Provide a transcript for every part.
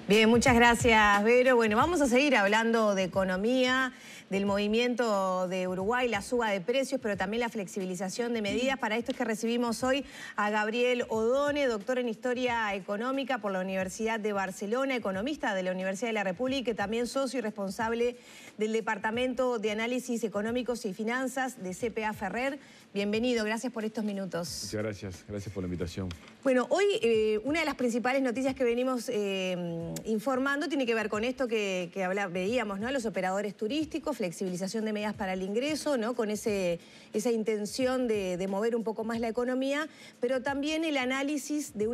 Bien, muchas gracias, Vero. Bueno, vamos a seguir hablando de economía, del movimiento de Uruguay, la suba de precios, pero también la flexibilización de medidas. Para esto es que recibimos hoy a Gabriel Odone, doctor en Historia Económica por la Universidad de Barcelona, economista de la Universidad de la República y que también socio y responsable del Departamento de Análisis Económicos y Finanzas de CPA Ferrer. Bienvenido, gracias por estos minutos. Muchas gracias por la invitación. Bueno, hoy una de las principales noticias que venimos informando tiene que ver con esto que veíamos, ¿no? Los operadores turísticos, flexibilización de medidas para el ingreso, ¿no? Con esa intención de mover un poco más la economía, pero también el análisis de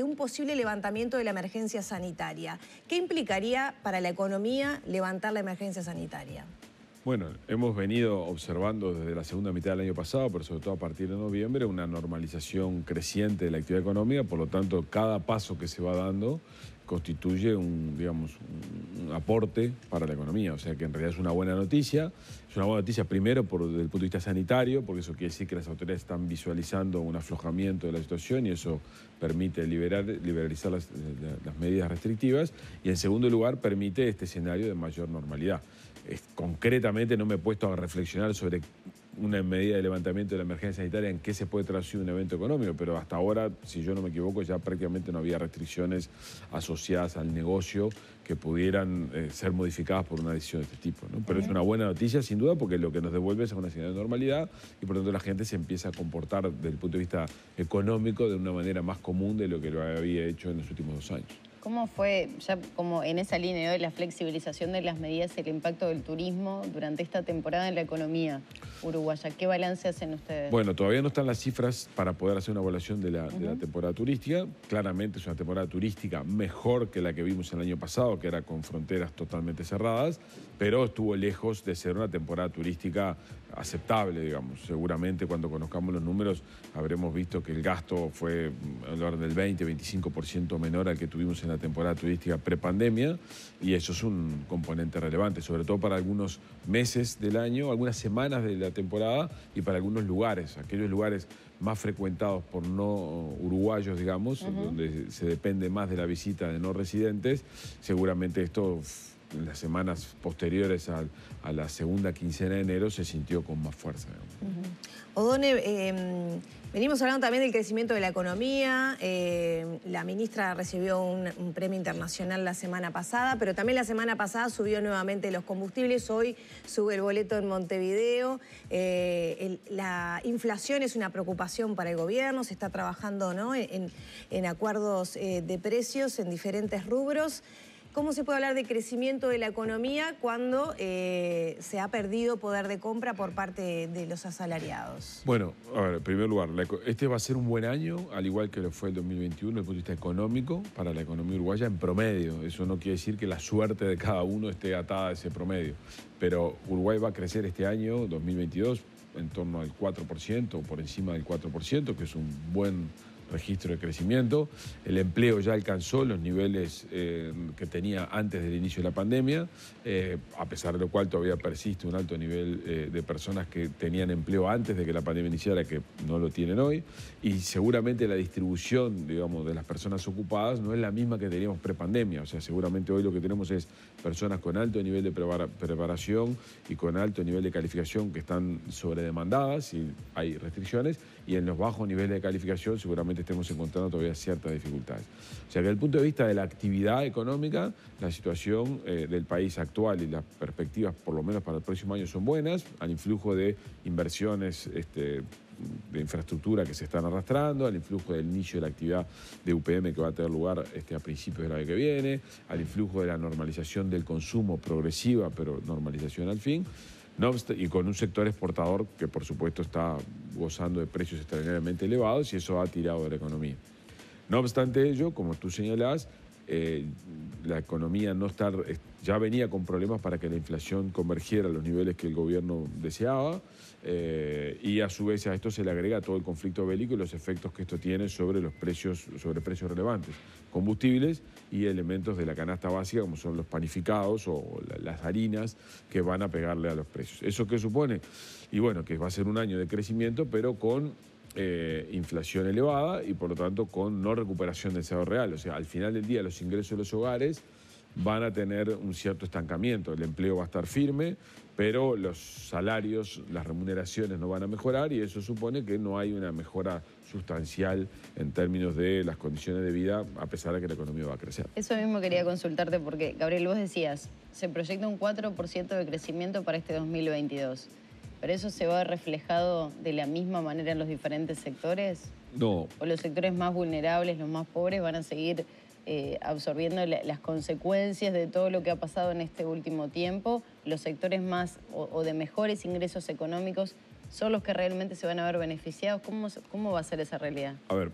un posible levantamiento de la emergencia sanitaria. ¿Qué implicaría para la economía levantar la emergencia sanitaria? Bueno, hemos venido observando desde la segunda mitad del año pasado, pero sobre todo a partir de noviembre, una normalización creciente de la actividad económica. Por lo tanto, cada paso que se va dando constituye un aporte para la economía. O sea que en realidad es una buena noticia. Es una buena noticia primero desde el punto de vista sanitario, porque eso quiere decir que las autoridades están visualizando un aflojamiento de la situación y eso permite liberalizar las medidas restrictivas. Y en segundo lugar, permite este escenario de mayor normalidad. Concretamente no me he puesto a reflexionar sobre una medida de levantamiento de la emergencia sanitaria en qué se puede traducir un evento económico, pero hasta ahora, si yo no me equivoco, ya prácticamente no había restricciones asociadas al negocio que pudieran ser modificadas por una decisión de este tipo, ¿no? Pero es una buena noticia, sin duda, porque lo que nos devuelve es una señal de normalidad y por lo tanto la gente se empieza a comportar desde el punto de vista económico de una manera más común de lo que lo había hecho en los últimos 2 años. ¿Cómo fue, ya como en esa línea de la flexibilización de las medidas, el impacto del turismo durante esta temporada en la economía uruguaya? ¿Qué balance hacen ustedes? Bueno, todavía no están las cifras para poder hacer una evaluación de la temporada turística. Claramente es una temporada turística mejor que la que vimos el año pasado, que era con fronteras totalmente cerradas, pero estuvo lejos de ser una temporada turística aceptable, digamos. Seguramente cuando conozcamos los números habremos visto que el gasto fue en el orden del 20-25% menor al que tuvimos en la temporada turística prepandemia y eso es un componente relevante, sobre todo para algunos meses del año, algunas semanas de la temporada y para algunos lugares, aquellos lugares más frecuentados por no uruguayos, digamos, donde se depende más de la visita de no residentes. Seguramente esto en las semanas posteriores a la segunda quincena de enero se sintió con más fuerza. Odone, venimos hablando también del crecimiento de la economía. La ministra recibió un premio internacional la semana pasada, pero también la semana pasada subió nuevamente los combustibles. Hoy sube el boleto en Montevideo. La inflación es una preocupación para el gobierno. Se está trabajando, ¿no?, en acuerdos de precios en diferentes rubros. ¿Cómo se puede hablar de crecimiento de la economía cuando se ha perdido poder de compra por parte de los asalariados? Bueno, a ver, en primer lugar, este va a ser un buen año, al igual que lo fue el 2021, desde el punto de vista económico, para la economía uruguaya en promedio. Eso no quiere decir que la suerte de cada uno esté atada a ese promedio. Pero Uruguay va a crecer este año, 2022, en torno al 4%, o por encima del 4%, que es un buen registro de crecimiento. El empleo ya alcanzó los niveles que tenía antes del inicio de la pandemia, a pesar de lo cual todavía persiste un alto nivel de personas que tenían empleo antes de que la pandemia iniciara, que no lo tienen hoy, y seguramente la distribución, digamos, de las personas ocupadas no es la misma que teníamos prepandemia. O sea, seguramente hoy lo que tenemos es personas con alto nivel de preparación y con alto nivel de calificación que están sobredemandadas y hay restricciones, y en los bajos niveles de calificación seguramente estemos encontrando todavía ciertas dificultades. O sea que desde el punto de vista de la actividad económica, la situación del país actual y las perspectivas, por lo menos para el próximo año, son buenas, al influjo de inversiones de infraestructura que se están arrastrando, al influjo del inicio de la actividad de UPM que va a tener lugar a principios del año que viene, al influjo de la normalización del consumo progresiva, pero normalización al fin. Y con un sector exportador que por supuesto está gozando de precios extraordinariamente elevados y eso ha tirado de la economía. No obstante ello, como tú señalás, la economía ya venía con problemas para que la inflación convergiera a los niveles que el gobierno deseaba y a su vez a esto se le agrega todo el conflicto bélico y los efectos que esto tiene sobre los precios, sobre precios relevantes, combustibles y elementos de la canasta básica como son los panificados o las harinas que van a pegarle a los precios. ¿Eso qué supone? Y bueno, que va a ser un año de crecimiento pero con inflación elevada y por lo tanto con no recuperación del salario real. O sea, al final del día los ingresos de los hogares van a tener un cierto estancamiento. El empleo va a estar firme, pero los salarios, las remuneraciones no van a mejorar y eso supone que no hay una mejora sustancial en términos de las condiciones de vida, a pesar de que la economía va a crecer. Eso mismo quería consultarte porque, Gabriel, vos decías, se proyecta un 4% de crecimiento para este 2022. ¿Pero eso se va reflejado de la misma manera en los diferentes sectores? No. ¿O los sectores más vulnerables, los más pobres, van a seguir absorbiendo las consecuencias de todo lo que ha pasado en este último tiempo? ¿Los sectores más o de mejores ingresos económicos son los que realmente se van a ver beneficiados? ¿Cómo va a ser esa realidad? A ver,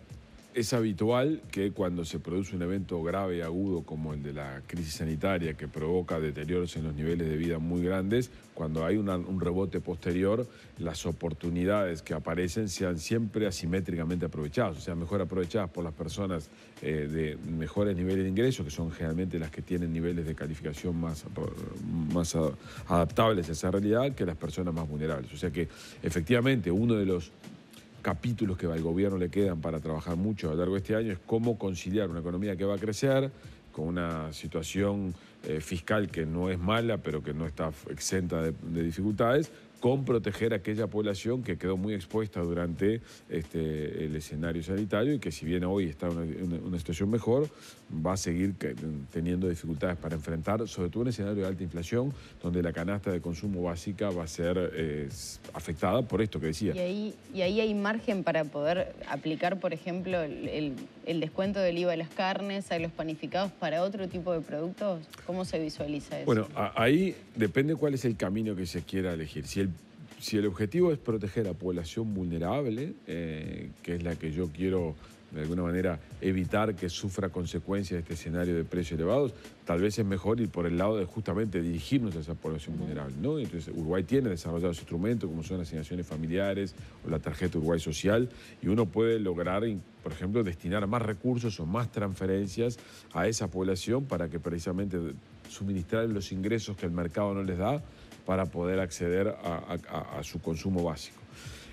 es habitual que cuando se produce un evento grave y agudo como el de la crisis sanitaria que provoca deterioros en los niveles de vida muy grandes, cuando hay un rebote posterior, las oportunidades que aparecen sean siempre asimétricamente aprovechadas, o sea, mejor aprovechadas por las personas de mejores niveles de ingresos, que son generalmente las que tienen niveles de calificación más adaptables a esa realidad, que las personas más vulnerables. O sea que efectivamente uno de los capítulos que al gobierno le quedan para trabajar mucho a lo largo de este año es cómo conciliar una economía que va a crecer con una situación fiscal que no es mala, pero que no está exenta de dificultades, con proteger a aquella población que quedó muy expuesta durante el escenario sanitario y que si bien hoy está en una situación mejor, va a seguir teniendo dificultades para enfrentar, sobre todo un escenario de alta inflación, donde la canasta de consumo básica va a ser afectada por esto que decía. ¿Y ahí hay margen para poder aplicar, por ejemplo, el descuento del IVA de las carnes, a los panificados para otro tipo de productos? ¿Cómo se visualiza eso? Bueno, ahí depende cuál es el camino que se quiera elegir. Si el objetivo es proteger a población vulnerable, que es la que yo quiero de alguna manera evitar que sufra consecuencias de este escenario de precios elevados, tal vez es mejor ir por el lado de justamente dirigirnos a esa población vulnerable, ¿no? Entonces Uruguay tiene desarrollados instrumentos como son las asignaciones familiares o la tarjeta Uruguay Social y uno puede lograr, por ejemplo, destinar más recursos o más transferencias a esa población para que precisamente suministrar los ingresos que el mercado no les da para poder acceder a su consumo básico.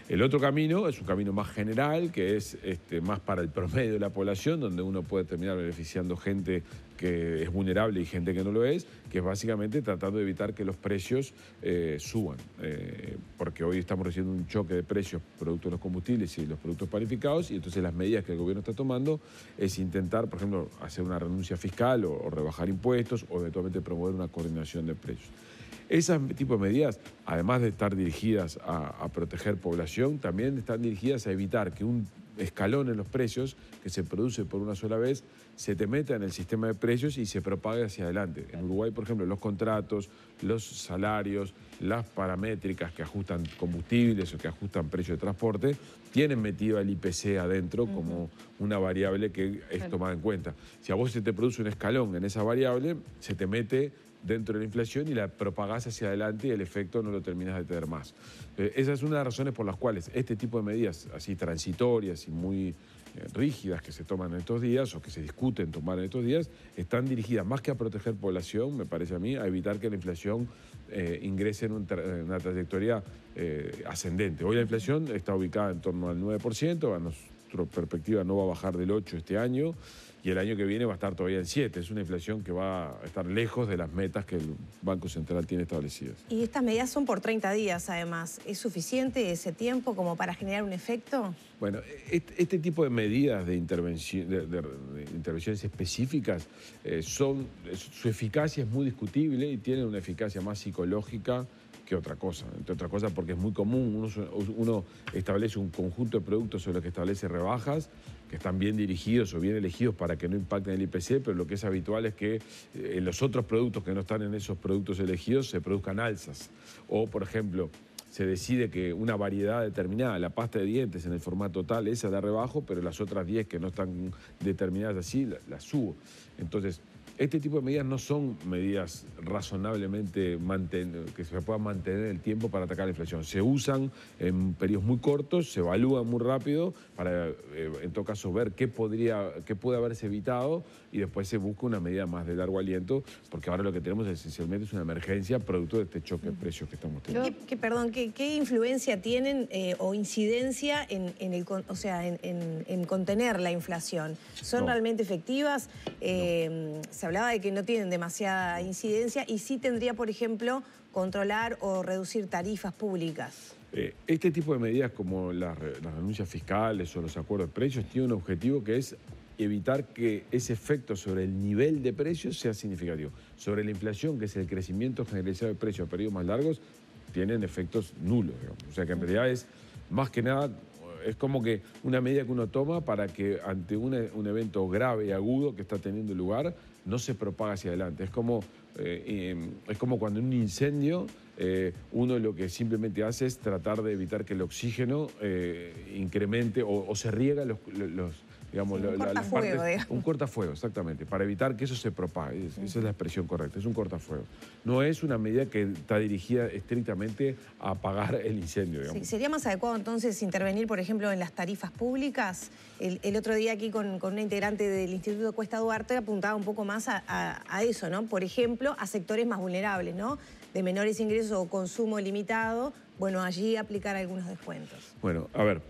El otro camino es un camino más general, que es más para el promedio de la población, donde uno puede terminar beneficiando gente que es vulnerable y gente que no lo es, que es básicamente tratando de evitar que los precios suban. Porque hoy estamos recibiendo un choque de precios producto de los combustibles y los productos panificados, y entonces las medidas que el gobierno está tomando es intentar, por ejemplo, hacer una renuncia fiscal o rebajar impuestos o eventualmente promover una coordinación de precios. Ese tipo de medidas, además de estar dirigidas a proteger población, también están dirigidas a evitar que un escalón en los precios que se produce por una sola vez se te meta en el sistema de precios y se propague hacia adelante. En Uruguay, por ejemplo, los contratos, los salarios, las paramétricas que ajustan combustibles o que ajustan precios de transporte, tienen metido el IPC adentro como una variable que es tomada en cuenta. Si a vos se te produce un escalón en esa variable, se te mete dentro de la inflación y la propagás hacia adelante y el efecto no lo terminás de tener más. Esa es una de las razones por las cuales este tipo de medidas así transitorias y muy rígidas que se toman en estos días o que se discuten tomar en estos días están dirigidas más que a proteger población, me parece a mí, a evitar que la inflación ingrese en una trayectoria ascendente. Hoy la inflación está ubicada en torno al 9%, a nuestra perspectiva no va a bajar del 8% este año, y el año que viene va a estar todavía en 7%. Es una inflación que va a estar lejos de las metas que el Banco Central tiene establecidas. Y estas medidas son por 30 días, además. ¿Es suficiente ese tiempo como para generar un efecto? Bueno, este tipo de medidas de intervenciones específicas, su eficacia es muy discutible y tienen una eficacia más psicológica que otra cosa. Entre otras cosas porque es muy común, uno establece un conjunto de productos sobre los que establece rebajas, que están bien dirigidos o bien elegidos para que no impacten el IPC, pero lo que es habitual es que en los otros productos que no están en esos productos elegidos se produzcan alzas. O, por ejemplo, se decide que una variedad determinada, la pasta de dientes en el formato tal, esa la rebajo, pero las otras 10 que no están determinadas así, las subo. Entonces, Este tipo de medidas no son medidas razonablemente que se puedan mantener en el tiempo para atacar la inflación. Se usan en periodos muy cortos, se evalúan muy rápido para, en todo caso, ver qué puede haberse evitado y después se busca una medida más de largo aliento, porque ahora lo que tenemos esencialmente es una emergencia producto de este choque de precios que estamos teniendo. ¿Qué influencia tienen o incidencia en contener la inflación? ¿Son realmente efectivas? Se hablaba de que no tienen demasiada incidencia y sí tendría, por ejemplo, controlar o reducir tarifas públicas. Este tipo de medidas como las renuncias fiscales o los acuerdos de precios tienen un objetivo que es evitar que ese efecto sobre el nivel de precios sea significativo. Sobre la inflación, que es el crecimiento generalizado de precios a periodos más largos, tienen efectos nulos, digamos. O sea que en realidad es más que nada, es como que una medida que uno toma para que ante un evento grave y agudo que está teniendo lugar, no se propaga hacia adelante. Es como cuando en un incendio uno lo que simplemente hace es tratar de evitar que el oxígeno incremente o se riega digamos, un cortafuego, digamos. Un cortafuego, exactamente, para evitar que eso se propague. Esa es la expresión correcta, es un cortafuego. No es una medida que está dirigida estrictamente a apagar el incendio, digamos. Sí, ¿sería más adecuado entonces intervenir, por ejemplo, en las tarifas públicas? El otro día aquí con una integrante del Instituto Cuesta Duarte apuntaba un poco más a eso, ¿no? Por ejemplo, a sectores más vulnerables, ¿no? De menores ingresos o consumo limitado, bueno, allí aplicar algunos descuentos. Bueno, a ver,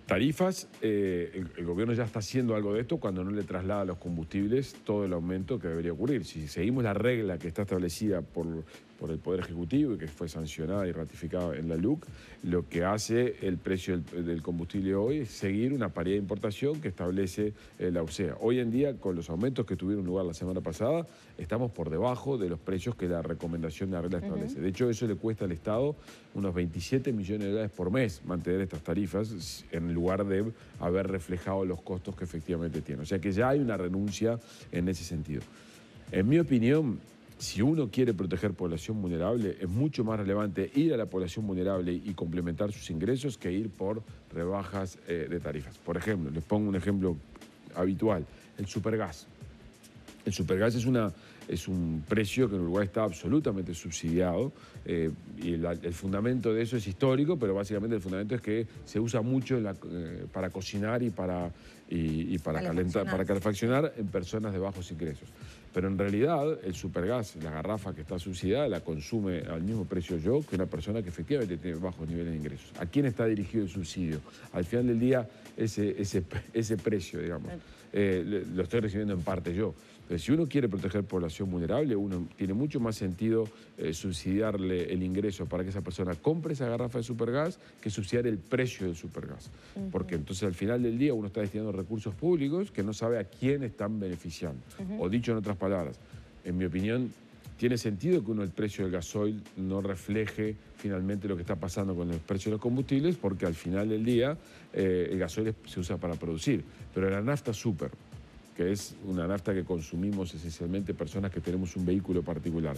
tarifas, el gobierno ya está haciendo algo de esto cuando no le traslada a los combustibles todo el aumento que debería ocurrir. Si seguimos la regla que está establecida por el Poder Ejecutivo y que fue sancionada y ratificada en la LUC, lo que hace el precio del combustible hoy es seguir una paridad de importación que establece la USEA. Hoy en día, con los aumentos que tuvieron lugar la semana pasada, estamos por debajo de los precios que la recomendación de la regla establece. De hecho, eso le cuesta al Estado unos 27 millones de dólares por mes mantener estas tarifas en lugar de haber reflejado los costos que efectivamente tiene. O sea que ya hay una renuncia en ese sentido. En mi opinión, si uno quiere proteger población vulnerable, es mucho más relevante ir a la población vulnerable y complementar sus ingresos que ir por rebajas de tarifas. Por ejemplo, les pongo un ejemplo habitual, el supergas. El supergas es un precio que en Uruguay está absolutamente subsidiado y el fundamento de eso es histórico, pero básicamente el fundamento es que se usa mucho para cocinar y para calentar, para calefaccionar en personas de bajos ingresos. Pero en realidad el supergas, la garrafa que está subsidiada, la consume al mismo precio yo que una persona que efectivamente tiene bajos niveles de ingresos. ¿A quién está dirigido el subsidio? Al final del día, ese precio, digamos, lo estoy recibiendo en parte yo. Pero si uno quiere proteger población vulnerable, uno tiene mucho más sentido subsidiarle el ingreso para que esa persona compre esa garrafa de supergas que subsidiar el precio del supergas. Porque entonces al final del día uno está destinando recursos públicos que no sabe a quién están beneficiando. O dicho en otras palabras, en mi opinión, tiene sentido que el precio del gasoil no refleje finalmente lo que está pasando con los precios de los combustibles, porque al final del día el gasoil se usa para producir. Pero la nafta super, que es una nafta que consumimos esencialmente personas que tenemos un vehículo particular.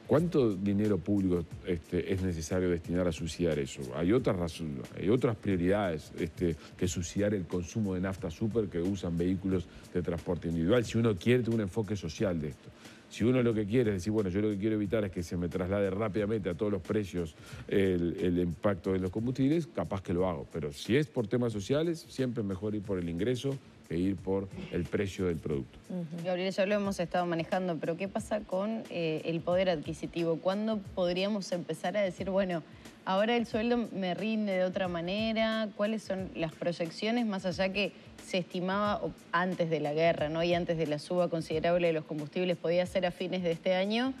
¿Cuánto dinero público es necesario destinar a subsidiar eso? Hay otras prioridades que subsidiar el consumo de nafta super que usan vehículos de transporte individual, si uno quiere tener un enfoque social de esto. Si uno lo que quiere es decir, bueno, yo lo que quiero evitar es que se me traslade rápidamente a todos los precios el impacto de los combustibles, capaz que lo hago. Pero si es por temas sociales, siempre es mejor ir por el ingreso que ir por el precio del producto. Gabriel, ya lo hemos estado manejando, pero ¿qué pasa con el poder adquisitivo? ¿Cuándo podríamos empezar a decir, bueno, ahora el sueldo me rinde de otra manera? ¿Cuáles son las proyecciones más allá que se estimaba antes de la guerra, ¿no? Y antes de la suba considerable de los combustibles podía ser a fines de este año?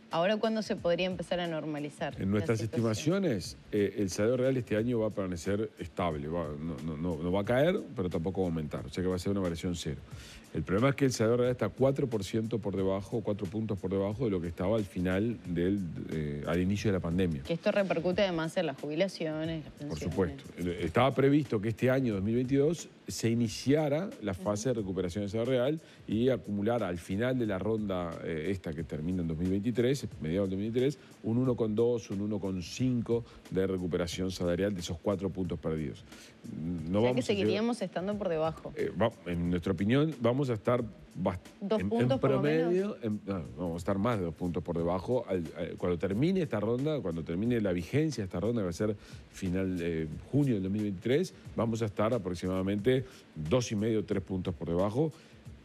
¿Ahora cuándo se podría empezar a normalizar? En nuestras estimaciones, el salario real este año va a permanecer estable. No va a caer, pero tampoco va a aumentar. O sea que va a ser una variación cero. El problema es que el salario real está 4% por debajo, 4 puntos por debajo de lo que estaba al final al inicio de la pandemia. Que esto repercute además en las jubilaciones, las pensiones. Por supuesto. Estaba previsto que este año 2022 se iniciara la fase de recuperación del salario real y acumulara al final de la ronda esta que termina en 2023 mediados del 2023, un 1,2, un 1,5 de recuperación salarial de esos 4 puntos perdidos. No, o sea que seguiríamos estando por debajo. En nuestra opinión, vamos a estar en promedio, vamos a estar más de 2 puntos por debajo. Cuando termine esta ronda, cuando termine la vigencia de esta ronda, que va a ser final de junio del 2023, vamos a estar aproximadamente 2,5, 3 puntos por debajo.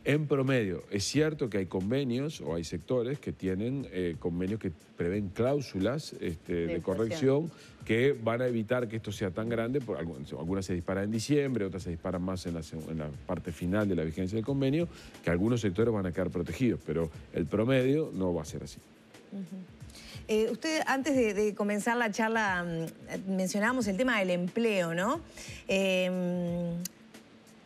En promedio, es cierto que hay convenios o hay sectores que tienen convenios que prevén cláusulas de corrección que van a evitar que esto sea tan grande. Algunas se disparan en diciembre, otras se disparan más en la parte final de la vigencia del convenio, que algunos sectores van a quedar protegidos, pero el promedio no va a ser así. Usted, antes de comenzar la charla, mencionábamos el tema del empleo, ¿no?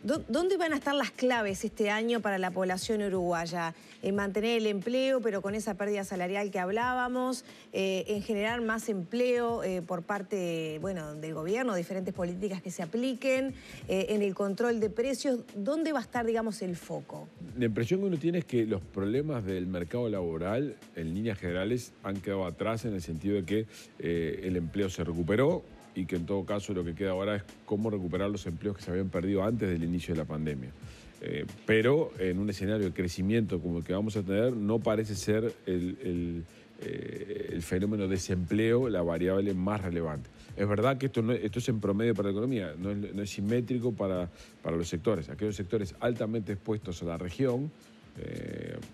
¿Dónde van a estar las claves este año para la población uruguaya? En mantener el empleo, pero con esa pérdida salarial que hablábamos, en generar más empleo por parte, bueno, del gobierno, diferentes políticas que se apliquen, en el control de precios. ¿Dónde va a estar, digamos, el foco? La impresión que uno tiene es que los problemas del mercado laboral, en líneas generales, han quedado atrás en el sentido de que el empleo se recuperó, y que en todo caso lo que queda ahora es cómo recuperar los empleos que se habían perdido antes del inicio de la pandemia. Pero en un escenario de crecimiento como el que vamos a tener, no parece ser el fenómeno de desempleo la variable más relevante. Es verdad que esto es en promedio para la economía, no es simétrico para los sectores. Aquellos sectores altamente expuestos a la región,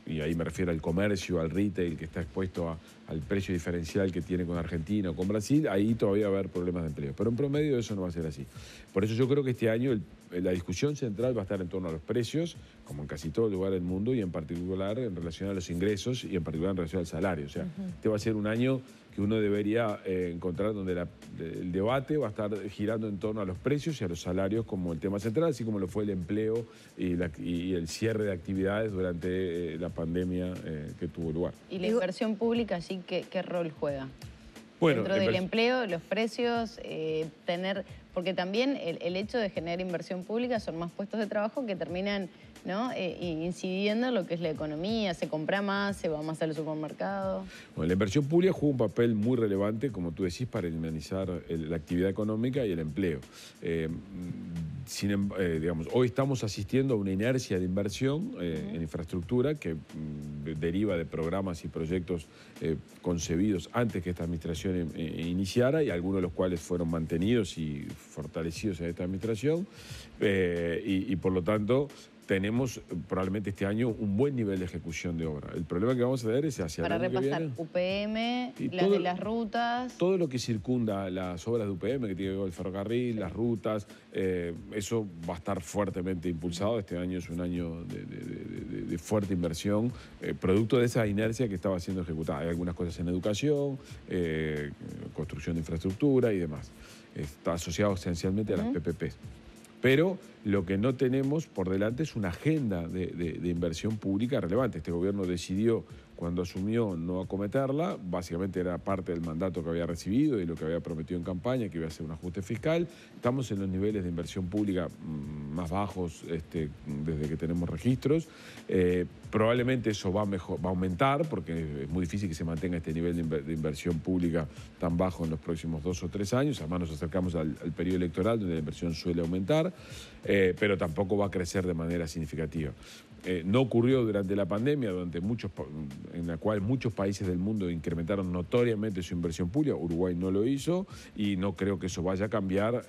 y ahí me refiero al comercio, al retail, que está expuesto al precio diferencial que tiene con Argentina o con Brasil, ahí todavía va a haber problemas de empleo. Pero en promedio eso no va a ser así. Por eso yo creo que este año la discusión central va a estar en torno a los precios, como en casi todo lugar del mundo, y en particular en relación a los ingresos y en particular en relación al salario. O sea, este va a ser un año que uno debería encontrar donde el debate va a estar girando en torno a los precios y a los salarios como el tema central, así como lo fue el empleo y el cierre de actividades durante la pandemia que tuvo lugar. ¿Y la inversión pública allí qué rol juega? Bueno, dentro del empleo, los precios, porque también el hecho de generar inversión pública son más puestos de trabajo que terminan, ¿no?, incidiendo en lo que es la economía, se compra más, se va más al supermercado. Bueno, la inversión pública juega un papel muy relevante, como tú decís, para dinamizar la actividad económica y el empleo. Digamos, hoy estamos asistiendo a una inercia de inversión en infraestructura que deriva de programas y proyectos concebidos antes que esta administración iniciara, y algunos de los cuales fueron mantenidos y fortalecidos en esta administración, y por lo tanto tenemos probablemente este año un buen nivel de ejecución de obra. El problema que vamos a tener es hacia el año que viene. Para repasar, UPM, de las rutas. Todo lo que circunda las obras de UPM, que tiene que ver con el ferrocarril, las rutas, eso va a estar fuertemente impulsado. Este año es un año de fuerte inversión, producto de esa inercia que estaba siendo ejecutada. Hay algunas cosas en educación, construcción de infraestructura y demás. Está asociado esencialmente a las PPPs. Pero lo que no tenemos por delante es una agenda de inversión pública relevante. Este gobierno decidió, cuando asumió, no acometerla. Básicamente era parte del mandato que había recibido y lo que había prometido en campaña, que iba a ser un ajuste fiscal. Estamos en los niveles de inversión pública más bajos desde que tenemos registros. Probablemente eso va a aumentar, porque es muy difícil que se mantenga este nivel de inversión pública tan bajo en los próximos 2 o 3 años. Además nos acercamos al periodo electoral, donde la inversión suele aumentar, pero tampoco va a crecer de manera significativa. No ocurrió durante la pandemia, en la cual muchos países del mundo incrementaron notoriamente su inversión pública. Uruguay no lo hizo, y no creo que eso vaya a cambiar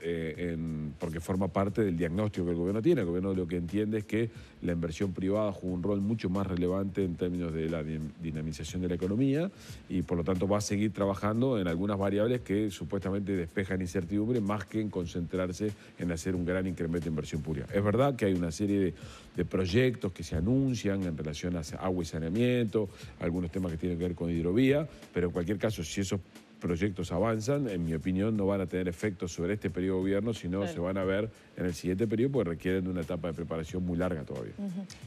porque forma parte del diagnóstico que el gobierno tiene. El gobierno lo que entiende es que la inversión privada juega un rol mucho más relevante en términos de la dinamización de la economía, y por lo tanto va a seguir trabajando en algunas variables que supuestamente despejan incertidumbre, más que en concentrarse en hacer un gran incremento de inversión pública. Es verdad que hay una serie de proyectos que se anuncian en relación a agua y saneamiento, algunos temas que tienen que ver con hidrovía, pero en cualquier caso, si esos proyectos avanzan, en mi opinión, no van a tener efectos sobre este periodo de gobierno, sino se van a ver en el siguiente periodo, porque requieren de una etapa de preparación muy larga todavía.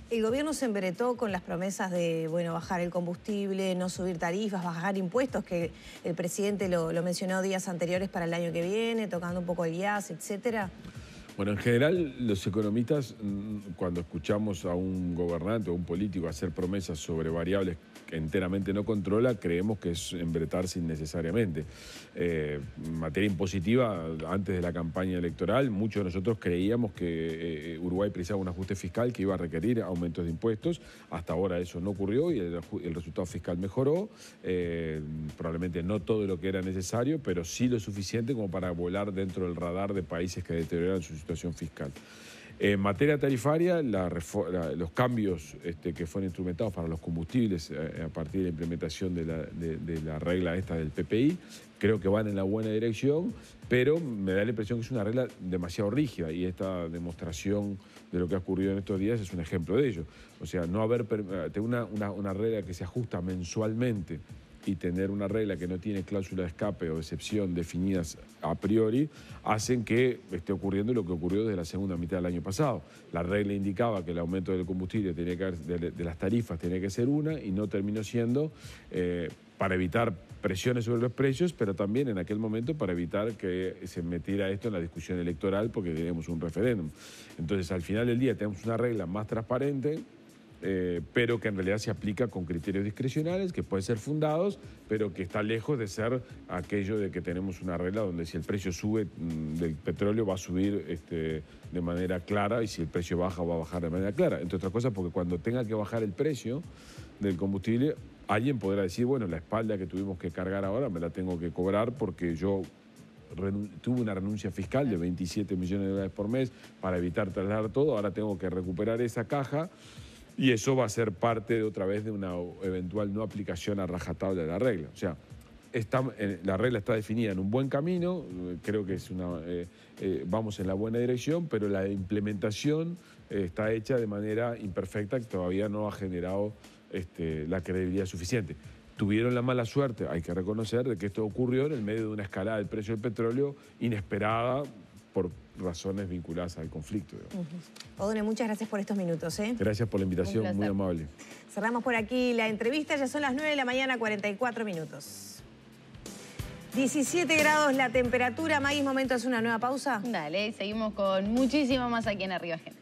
El gobierno se embretó con las promesas de, bueno, bajar el combustible, no subir tarifas, bajar impuestos, que el presidente lo mencionó días anteriores para el año que viene, tocando un poco el gas, etcétera. Bueno, en general, los economistas, cuando escuchamos a un gobernante o a un político hacer promesas sobre variables que enteramente no controla, creemos que es embretarse innecesariamente. En materia impositiva, antes de la campaña electoral, muchos de nosotros creíamos que Uruguay precisaba un ajuste fiscal que iba a requerir aumentos de impuestos. Hasta ahora eso no ocurrió y el resultado fiscal mejoró. Probablemente no todo lo que era necesario, pero sí lo suficiente como para volar dentro del radar de países que deterioran su situación fiscal. En materia tarifaria, los cambios que fueron instrumentados para los combustibles a partir de la implementación de la regla esta del PPI, creo que van en la buena dirección, pero me da la impresión que es una regla demasiado rígida y esta demostración de lo que ha ocurrido en estos días es un ejemplo de ello. O sea, no haber una regla que se ajusta mensualmente y tener una regla que no tiene cláusula de escape o excepción definidas a priori, hacen que esté ocurriendo lo que ocurrió desde la segunda mitad del año pasado. La regla indicaba que el aumento del combustible tenía que de las tarifas tenía que ser una y no terminó siendo para evitar presiones sobre los precios, pero también en aquel momento para evitar que se metiera esto en la discusión electoral porque teníamos un referéndum. Entonces, al final del día tenemos una regla más transparente, pero que en realidad se aplica con criterios discrecionales, que pueden ser fundados, pero que está lejos de ser aquello de que tenemos una regla donde si el precio sube del petróleo va a subir de manera clara y si el precio baja va a bajar de manera clara. Entre otras cosas porque cuando tenga que bajar el precio del combustible, alguien podrá decir, bueno, la espalda que tuvimos que cargar ahora me la tengo que cobrar porque yo tuve una renuncia fiscal de 27 millones de dólares por mes para evitar trasladar todo, ahora tengo que recuperar esa caja. Y eso va a ser parte de otra vez de una eventual no aplicación a rajatabla de la regla. O sea, la regla está definida en un buen camino, creo que vamos en la buena dirección, pero la implementación está hecha de manera imperfecta que todavía no ha generado la credibilidad suficiente. Tuvieron la mala suerte, hay que reconocer, de que esto ocurrió en el medio de una escalada del precio del petróleo inesperada por razones vinculadas al conflicto. Odone, muchas gracias por estos minutos. Gracias por la invitación, muy amable. Cerramos por aquí la entrevista, ya son las 9 de la mañana, 44 minutos. 17 grados la temperatura. Maggie, momento de hacer una nueva pausa. Dale, seguimos con muchísimo más aquí en Arriba Agenda.